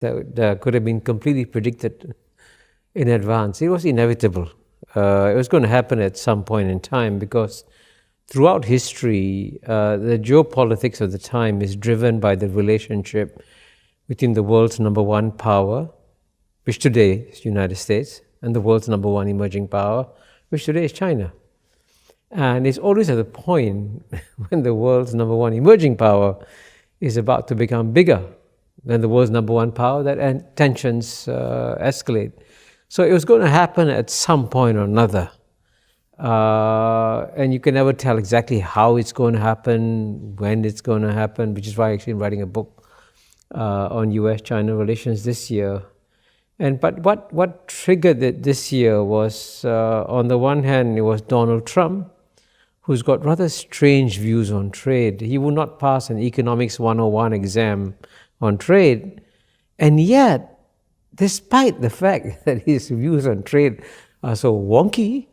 that could have been completely predicted in advance. It was inevitable. It was going to happen at some point in time because throughout history, the geopolitics of the time is driven by the relationship between the world's number one power, which today is the United States, and the world's number one emerging power, which today is China. And it's always at the point when the world's number one emerging power is about to become bigger than the world's number one power that tensions escalate. So it was going to happen at some point or another. And you can never tell exactly how it's going to happen, when it's going to happen, which is why I'm actually writing a book on US-China relations this year. But what triggered it this year was, on the one hand, it was Donald Trump, who's got rather strange views on trade. He would not pass an Economics 101 exam on trade, and yet, despite the fact that his views on trade are so wonky,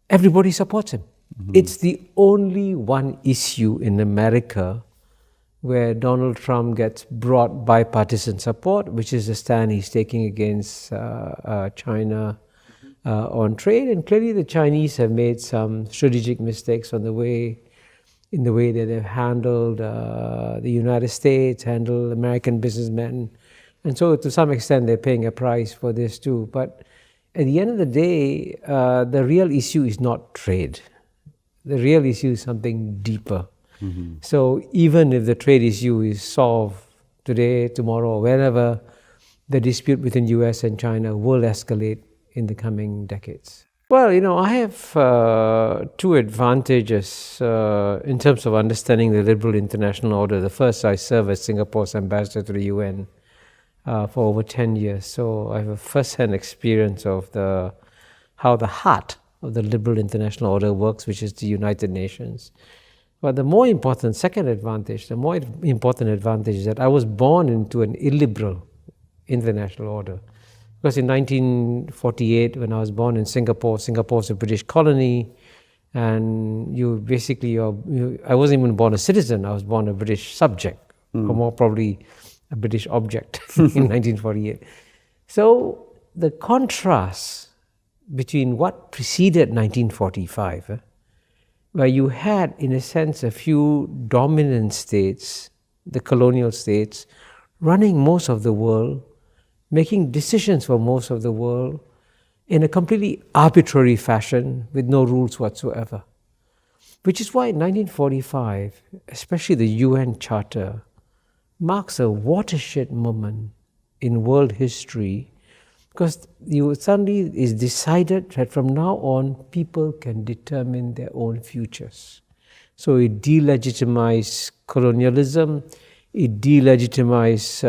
everybody supports him. Mm-hmm. It's the only one issue in America where Donald Trump gets broad bipartisan support, which is the stand he's taking against China on trade. And clearly the Chinese have made some strategic mistakes in the way that they've handled the United States, handled American businessmen. And so to some extent they're paying a price for this too. But at the end of the day, the real issue is not trade. The real issue is something deeper. Mm-hmm. So even if the trade issue is solved today, tomorrow, or whenever, the dispute between US and China will escalate in the coming decades. Well, I have two advantages in terms of understanding the liberal international order. The first, I serve as Singapore's ambassador to the UN for over 10 years. So I have a first-hand experience of how the heart of the liberal international order works, which is the United Nations. But the more important is that I was born into an illiberal international order. Because in 1948, when I was born in Singapore, Singapore's a British colony, and I wasn't even born a citizen, I was born a British subject, or more probably a British object in 1948. So the contrast between what preceded 1945, where you had, in a sense, a few dominant states, the colonial states, running most of the world, making decisions for most of the world in a completely arbitrary fashion with no rules whatsoever. Which is why in 1945, especially the UN Charter, marks a watershed moment in world history, because suddenly it's decided that from now on, people can determine their own futures. So it delegitimized colonialism, it delegitimized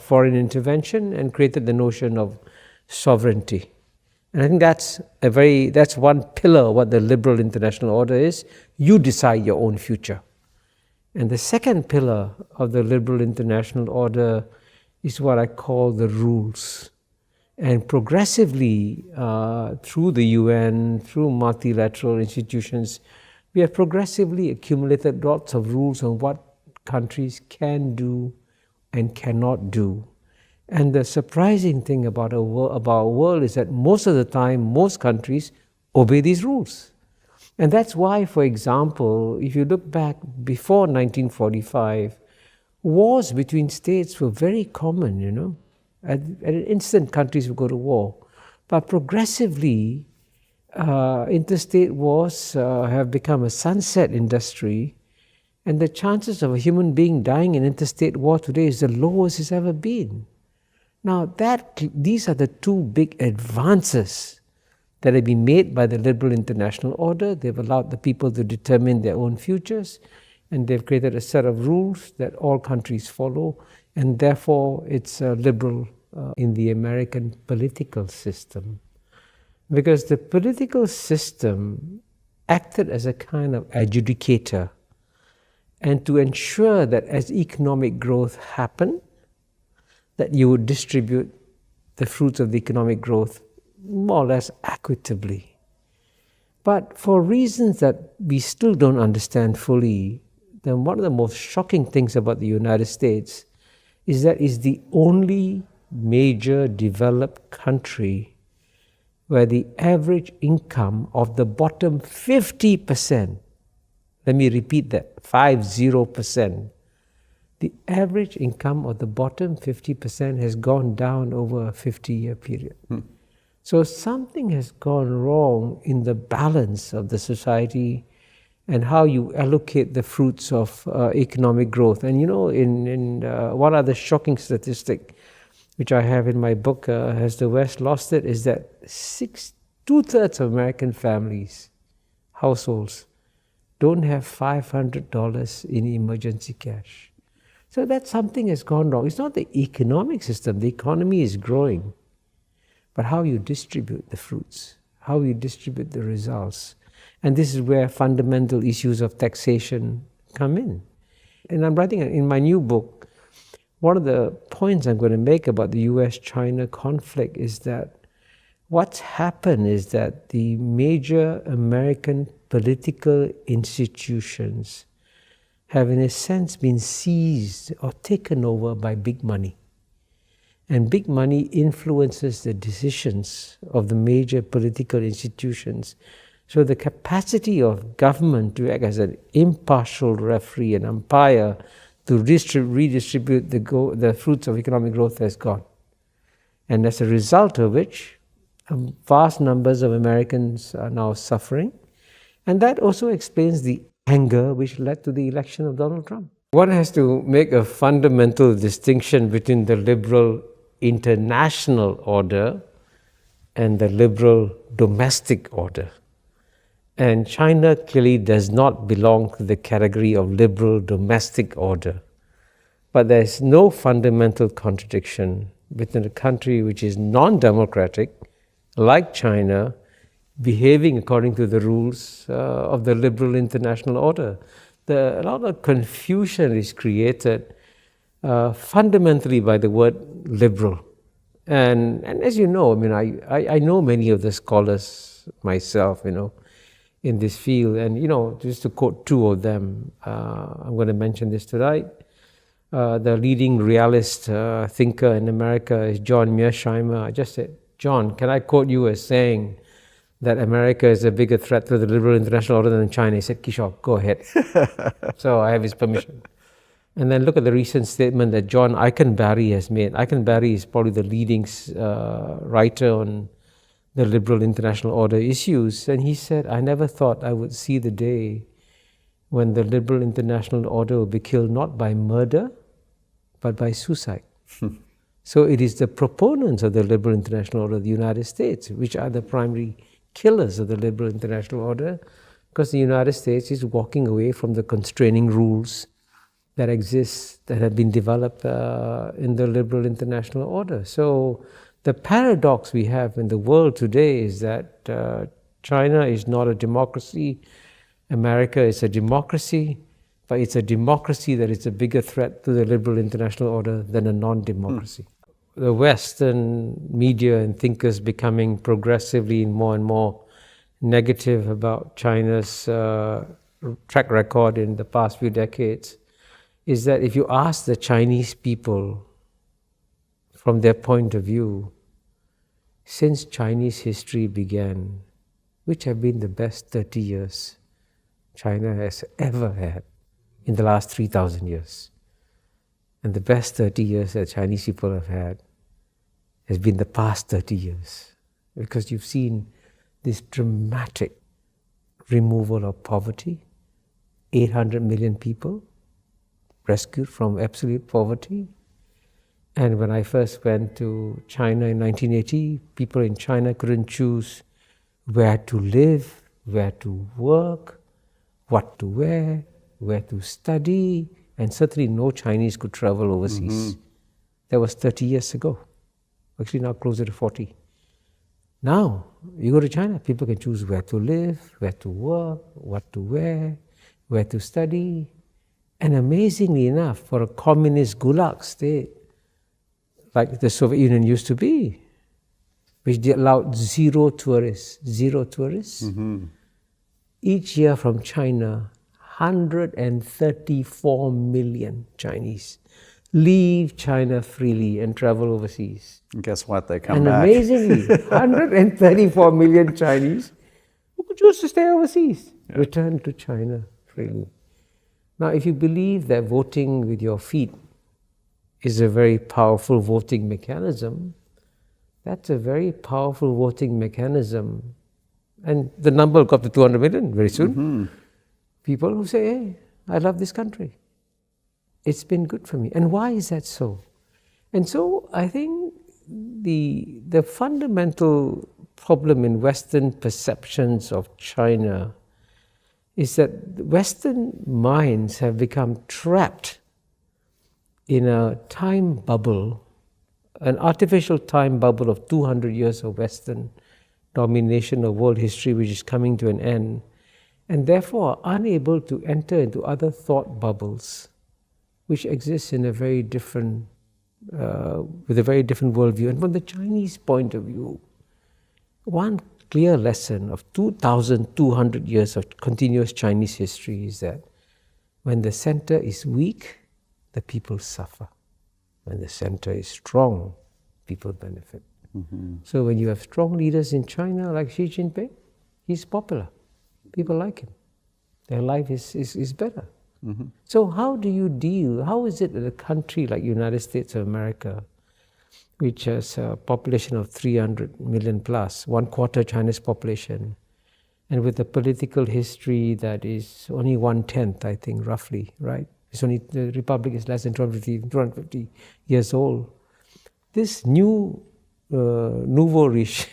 foreign intervention, and created the notion of sovereignty. And I think that's one pillar of what the liberal international order is. You decide your own future. And the second pillar of the liberal international order is what I call the rules. And progressively, through the UN, through multilateral institutions, we have progressively accumulated lots of rules on what countries can do and cannot do. And the surprising thing about our world is that most of the time, most countries obey these rules. And that's why, for example, if you look back before 1945, wars between states were very common, At an instant, countries would go to war. But progressively, interstate wars have become a sunset industry, and the chances of a human being dying in interstate war today is the lowest it's ever been. Now, these are the two big advances that have been made by the liberal international order. They've allowed the people to determine their own futures, and they've created a set of rules that all countries follow, and therefore it's liberal in the American political system. Because the political system acted as a kind of adjudicator, and to ensure that as economic growth happened, that you would distribute the fruits of the economic growth more or less equitably. But for reasons that we still don't understand fully, then one of the most shocking things about the United States is that it's the only major developed country where the average income of the bottom 50%, let me repeat that, 50%, the average income of the bottom 50% has gone down over a 50-year period. So something has gone wrong in the balance of the society and how you allocate the fruits of economic growth. And one other shocking statistic, which I have in my book, Has the West Lost It, is that 2/3 of American families, households, don't have $500 in emergency cash. So that something has gone wrong. It's not the economic system. The economy is growing. But how you distribute the fruits, how you distribute the results. And this is where fundamental issues of taxation come in. And I'm writing in my new book, one of the points I'm going to make about the US-China conflict is that what's happened is that the major American political institutions have in a sense been seized or taken over by big money. And big money influences the decisions of the major political institutions. So the capacity of government to act as an impartial referee and umpire to redistribute the fruits of economic growth has gone. And as a result of which, vast numbers of Americans are now suffering. And that also explains the anger which led to the election of Donald Trump. One has to make a fundamental distinction between the liberal international order and the liberal domestic order. And China clearly does not belong to the category of liberal domestic order. But there is no fundamental contradiction between a country which is non-democratic, like China, behaving according to the rules of the liberal international order. A lot of confusion is created fundamentally by the word liberal. And as you know, I know many of the scholars myself, in this field. And, just to quote two of them, I'm going to mention this tonight. The leading realist thinker in America is John Mearsheimer. I just said, John, can I quote you as saying that America is a bigger threat to the liberal international order than China? He said, Kishore, go ahead. So I have his permission. And then look at the recent statement that John Eikenberry has made. Eikenberry is probably the leading writer on the liberal international order issues. And he said, I never thought I would see the day when the liberal international order will be killed not by murder, but by suicide. So it is the proponents of the liberal international order of the United States, which are the primary killers of the liberal international order, because the United States is walking away from the constraining rules that exist, that have been developed in the liberal international order. So the paradox we have in the world today is that China is not a democracy, America is a democracy, but it's a democracy that is a bigger threat to the liberal international order than a non-democracy. The Western media and thinkers becoming progressively more and more negative about China's track record in the past few decades is that if you ask the Chinese people from their point of view, since Chinese history began, which have been the best 30 years China has ever had in the last 3,000 years. And the best 30 years that Chinese people have had has been the past 30 years. Because you've seen this dramatic removal of poverty, 800 million people rescued from absolute poverty. And when I first went to China in 1980, people in China couldn't choose where to live, where to work, what to wear, where to study, and certainly no Chinese could travel overseas. That was 30 years ago. Actually now closer to 40. Now, you go to China, people can choose where to live, where to work, what to wear, where to study. And amazingly enough, for a communist gulag state, like the Soviet Union used to be, which allowed zero tourists. Each year from China, 134 million Chinese leave China freely and travel overseas. And guess what? They come and back. Amazingly, 134 million Chinese who could choose to stay overseas, return to China freely. Now, if you believe that voting with your feet is a very powerful voting mechanism, that's a very powerful voting mechanism. And the number will go up to 200 million very soon. People who say, hey, I love this country. It's been good for me. And why is that so? And so I think the fundamental problem in Western perceptions of China is that Western minds have become trapped in a time bubble, an artificial time bubble of 200 years of Western domination of world history, which is coming to an end, and therefore are unable to enter into other thought bubbles which exist in a very different, with a very different worldview. And from the Chinese point of view, one clear lesson of 2,200 years of continuous Chinese history is that when the center is weak, the people suffer. When the center is strong, people benefit. So when you have strong leaders in China like Xi Jinping, he's popular. People like him. Their life is better. So how do you deal, how is it that a country like United States of America, which has a population of 300 million plus, 1/4 China's population, and with a political history that is only 1/10, I think, roughly, right? It's only, the republic is less than 250 years old. This new nouveau riche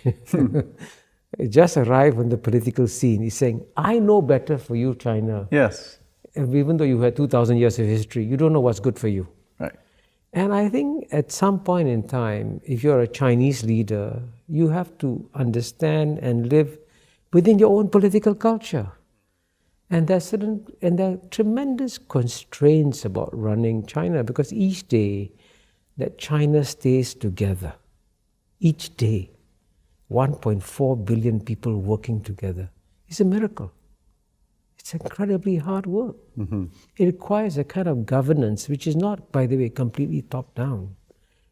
just arrived on the political scene. He's saying, I know better for you, China. Yes. And even though you had 2,000 years of history, you don't know what's good for you. Right. And I think at some point in time, if you're a Chinese leader, you have to understand and live within your own political culture. And there are tremendous constraints about running China, because each day that China stays together, each day, 1.4 billion people working together, is a miracle. It's incredibly hard work. It requires a kind of governance which is not, by the way, completely top-down.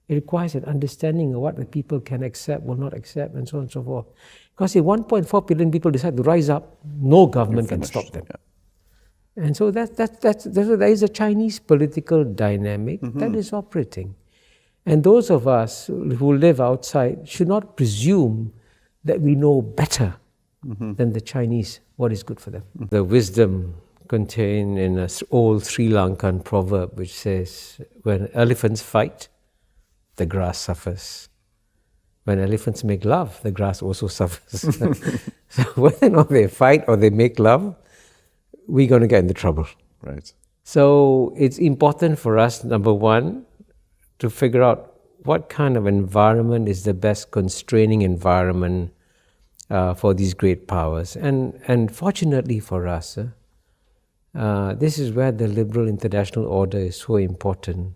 It requires an understanding of what the people can accept, will not accept, and so on and so forth. Because if 1.4 billion people decide to rise up, no government can stop them. Yeah. And so there is a Chinese political dynamic that is operating. And those of us who live outside should not presume that we know better than the Chinese what is good for them. The wisdom contained in an old Sri Lankan proverb which says, when elephants fight, the grass suffers. When elephants make love, the grass also suffers. So whether or not they fight or they make love, we're going to get into trouble. Right. So it's important for us, number one, to figure out what kind of environment is the best constraining environment for these great powers. And fortunately for us, this is where the liberal international order is so important.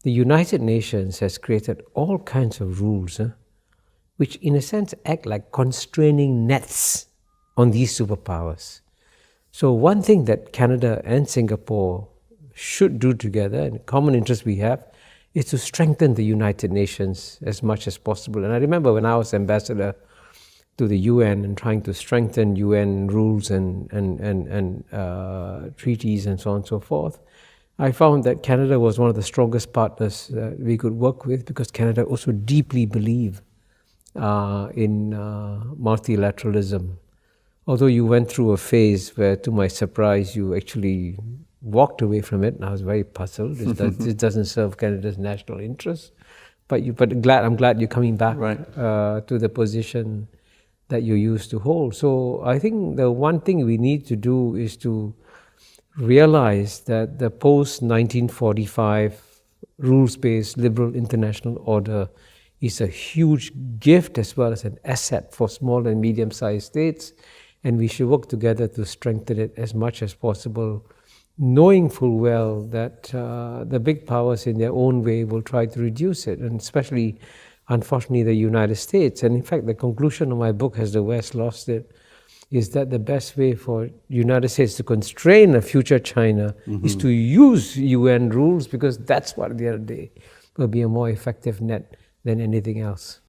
The United Nations has created all kinds of rules which in a sense act like constraining nets on these superpowers. So one thing that Canada and Singapore should do together, and a common interest we have, is to strengthen the United Nations as much as possible. And I remember when I was ambassador to the UN and trying to strengthen UN rules and treaties and so on and so forth, I found that Canada was one of the strongest partners that we could work with, because Canada also deeply believed in multilateralism. Although you went through a phase where, to my surprise, you actually walked away from it, and I was very puzzled. This doesn't serve Canada's national interests. But I'm glad you're coming back to the position that you used to hold. So I think the one thing we need to do is to realize that the post-1945 rules-based liberal international order is a huge gift as well as an asset for small and medium-sized states, and we should work together to strengthen it as much as possible, knowing full well that the big powers in their own way will try to reduce it, and especially, unfortunately, the United States. And in fact, the conclusion of my book, Has the West Lost It?, is that the best way for United States to constrain a future China is to use UN rules, because that's what at the end of the day will be a more effective net than anything else.